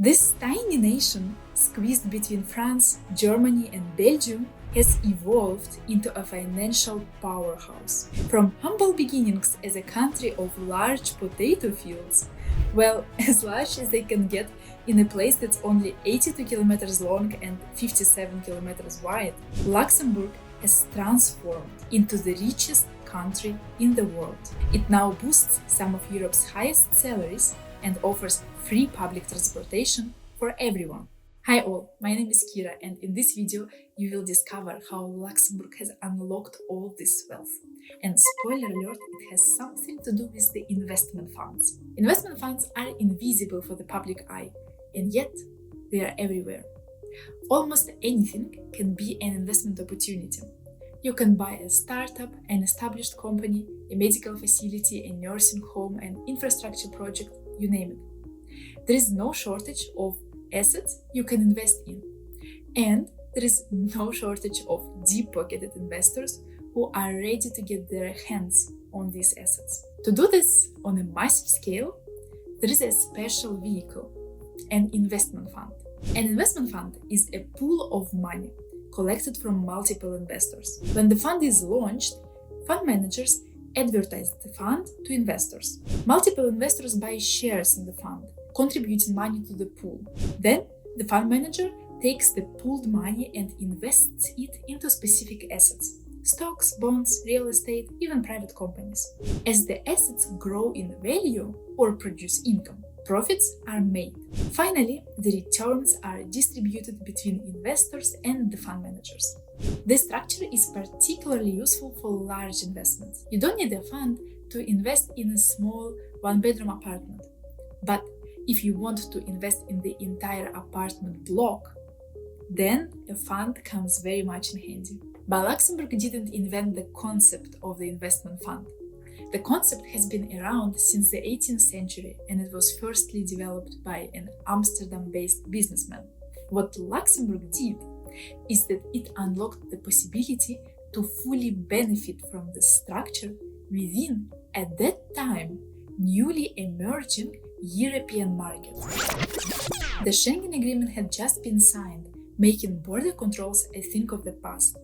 This tiny nation, squeezed between France, Germany, and Belgium, has evolved into a financial powerhouse. From humble beginnings as a country of large potato fields, well, as large as they can get in a place that's only 82 kilometers long and 57 kilometers wide, Luxembourg has transformed into the richest country in the world. It now boasts some of Europe's highest salaries and offers free public transportation for everyone. Hi all, my name is Kira, and in this video you will discover how Luxembourg has unlocked all this wealth. And spoiler alert, it has something to do with the investment funds. Investment funds are invisible for the public eye, and yet they are everywhere. Almost anything can be an investment opportunity. You can buy a startup, an established company, a medical facility, a nursing home, an infrastructure project, you name it. There is no shortage of assets you can invest in. And there is no shortage of deep-pocketed investors who are ready to get their hands on these assets. To do this on a massive scale, there is a special vehicle, an investment fund. An investment fund is a pool of money collected from multiple investors. When the fund is launched, fund managers advertise the fund to investors. Multiple investors buy shares in the fund, contributing money to the pool. Then, the fund manager takes the pooled money and invests it into specific assets: stocks, bonds, real estate, even private companies. As the assets grow in value or produce income, profits are made. Finally, the returns are distributed between investors and the fund managers. This structure is particularly useful for large investments. You don't need a fund to invest in a small one-bedroom apartment. But if you want to invest in the entire apartment block, then a fund comes very much in handy. But Luxembourg didn't invent the concept of the investment fund. The concept has been around since the 18th century, and it was firstly developed by an Amsterdam-based businessman. What Luxembourg did is that it unlocked the possibility to fully benefit from the structure within, at that time, newly emerging European market. The Schengen Agreement had just been signed, making border controls a thing of the past.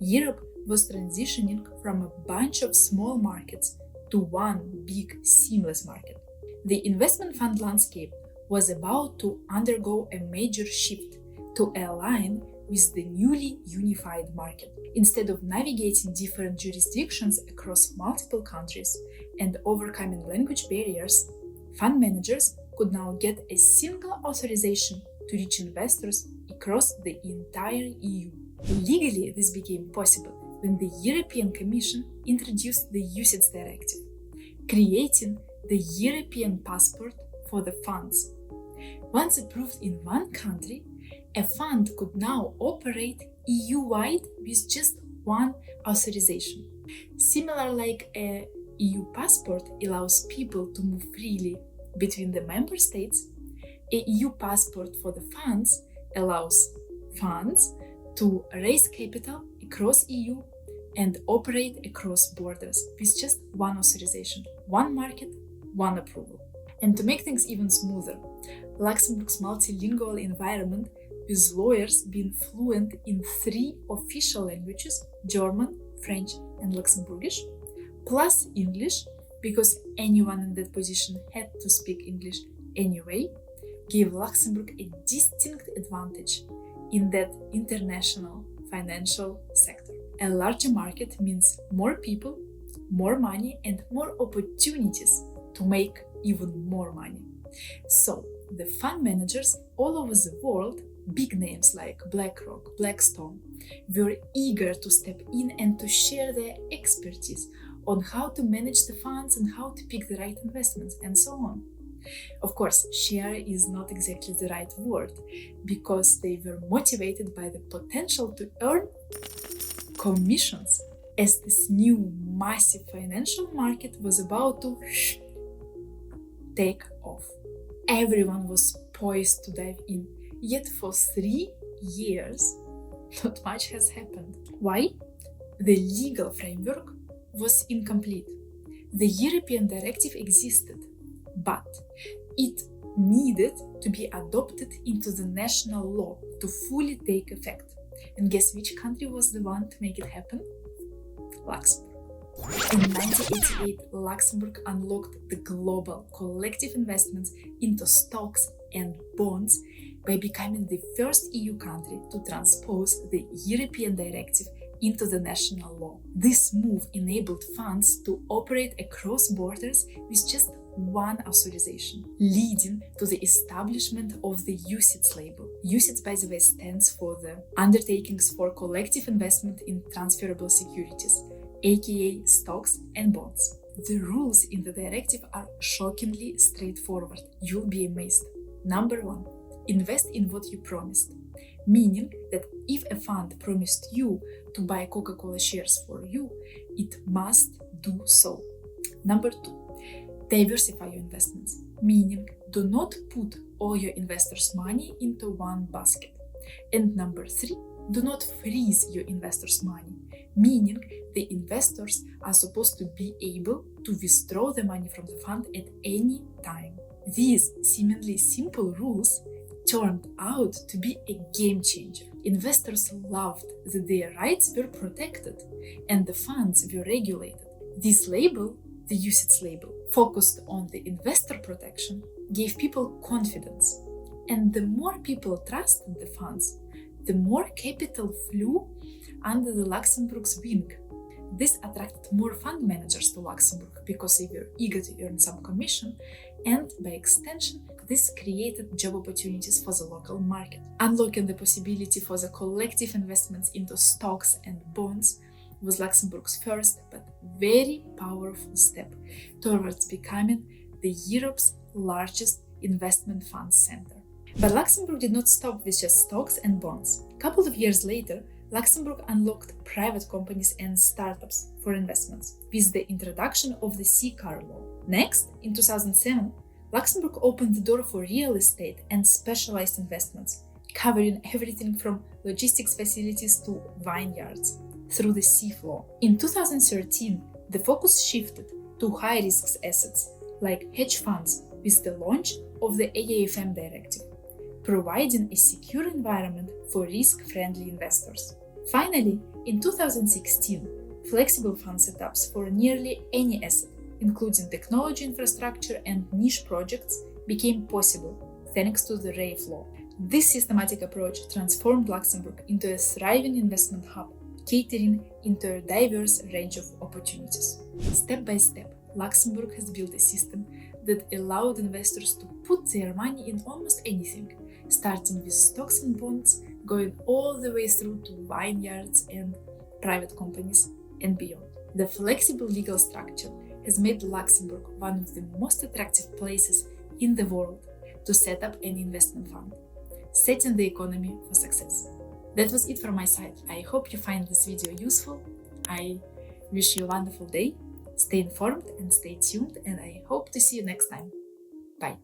Europe was transitioning from a bunch of small markets to one big, seamless market. The investment fund landscape was about to undergo a major shift to align with the newly unified market. Instead of navigating different jurisdictions across multiple countries and overcoming language barriers, fund managers could now get a single authorization to reach investors across the entire EU. Legally, this became possible when the European Commission introduced the UCITS directive, creating the European passport for the funds. Once approved in one country, a fund could now operate EU-wide with just one authorization. Similar like a EU passport allows people to move freely between the member states, a EU passport for the funds allows funds to raise capital across EU and operate across borders with just one authorization, one market, one approval. And to make things even smoother, Luxembourg's multilingual environment, with lawyers being fluent in 3 official languages: German, French, and Luxembourgish, plus English, because anyone in that position had to speak English anyway, gave Luxembourg a distinct advantage in that international financial sector. A larger market means more people, more money, and more opportunities to make even more money. So, the fund managers all over the world, big names like BlackRock, Blackstone, were eager to step in and to share their expertise on how to manage the funds and how to pick the right investments and so on. Of course, share is not exactly the right word, because they were motivated by the potential to earn commissions, as this new massive financial market was about to take off. Everyone was poised to dive in, yet for 3 years, not much has happened. Why? The legal framework was incomplete. The European directive existed, but it needed to be adopted into the national law to fully take effect. And guess which country was the one to make it happen? Luxembourg. In 1988, Luxembourg unlocked the global collective investments into stocks and bonds by becoming the first EU country to transpose the European directive into the national law. This move enabled funds to operate across borders with just one authorization, leading to the establishment of the UCITS label. UCITS, by the way, stands for the Undertakings for Collective Investment in Transferable Securities, aka stocks and bonds. The rules in the directive are shockingly straightforward. You'll be amazed. Number 1. Invest in what you promised. Meaning that if a fund promised you to buy Coca-Cola shares for you, it must do so. Number 2. Diversify your investments. Meaning do not put all your investors' money into one basket. And number 3. Do not freeze your investors' money. Meaning the investors are supposed to be able to withdraw the money from the fund at any time. These seemingly simple rules turned out to be a game changer. Investors loved that their rights were protected and the funds were regulated. This label, the UCITS label, focused on the investor protection, gave people confidence. And the more people trusted the funds, the more capital flew under the Luxembourg's wing. This attracted more fund managers to Luxembourg because they were eager to earn some commission, and by extension, this created job opportunities for the local market. Unlocking the possibility for the collective investments into stocks and bonds was Luxembourg's first but very powerful step towards becoming the Europe's largest investment fund center. But Luxembourg did not stop with just stocks and bonds. A couple of years later, Luxembourg unlocked private companies and startups for investments with the introduction of the C-Car law. Next, in 2007, Luxembourg opened the door for real estate and specialized investments, covering everything from logistics facilities to vineyards through the CIF law. In 2013, the focus shifted to high-risk assets like hedge funds with the launch of the AIFM directive, providing a secure environment for risk-friendly investors. Finally, in 2016, flexible fund setups for nearly any asset, including technology infrastructure and niche projects, became possible thanks to the RAIF law. This systematic approach transformed Luxembourg into a thriving investment hub, catering into a diverse range of opportunities. Step by step, Luxembourg has built a system that allowed investors to put their money in almost anything, starting with stocks and bonds, going all the way through to vineyards and private companies and beyond. The flexible legal structure has made Luxembourg one of the most attractive places in the world to set up an investment fund, setting the economy for success. That was it from my side. I hope you find this video useful. I wish you a wonderful day. Stay informed and stay tuned, and I hope to see you next time. Bye.